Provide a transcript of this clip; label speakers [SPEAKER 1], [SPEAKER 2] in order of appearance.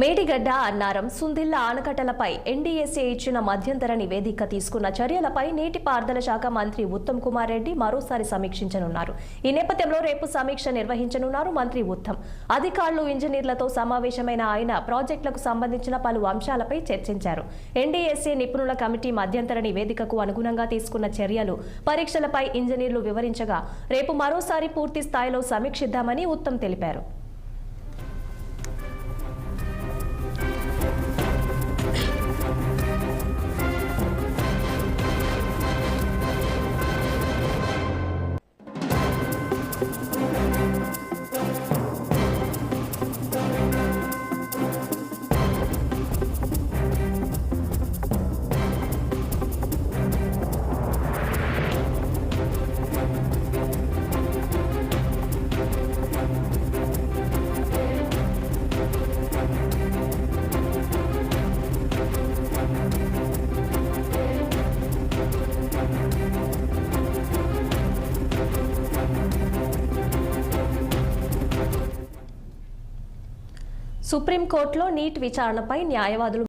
[SPEAKER 1] Medigadda Annaram Sundilla ఆనకట్టలపై NDSA ఇచ్చిన మధ్యంతర నివేదిక తీసుకున్న చర్యలపై నీటిపారుదల శాఖ మంత్రి ఉత్తమ్ కుమార్ రెడ్డి మరోసారి సమీక్షించనున్నారు. ఈ నేపథ్యంలో రేపు సమీక్ష నిర్వహించనున్నారు మంత్రి ఉత్తమ్. అధికారులు, ఇంజనీర్లతో సమావేశమైన ఆయన ప్రాజెక్టులకు సంబంధించిన పలు అంశాలపై చర్చించారు. ఎన్డీఎస్ఏ నిపుణుల కమిటీ మధ్యంతర నివేదికకు అనుగుణంగా తీసుకున్న చర్యలు, పరీక్షలపై ఇంజనీర్లు వివరించగా రేపు మరోసారి పూర్తి స్థాయిలో సమీక్షిద్దామని ఉత్తమ్ తెలిపారు. సుప్రీంకోర్టులో నీట్ విచారణపై న్యాయవాదులు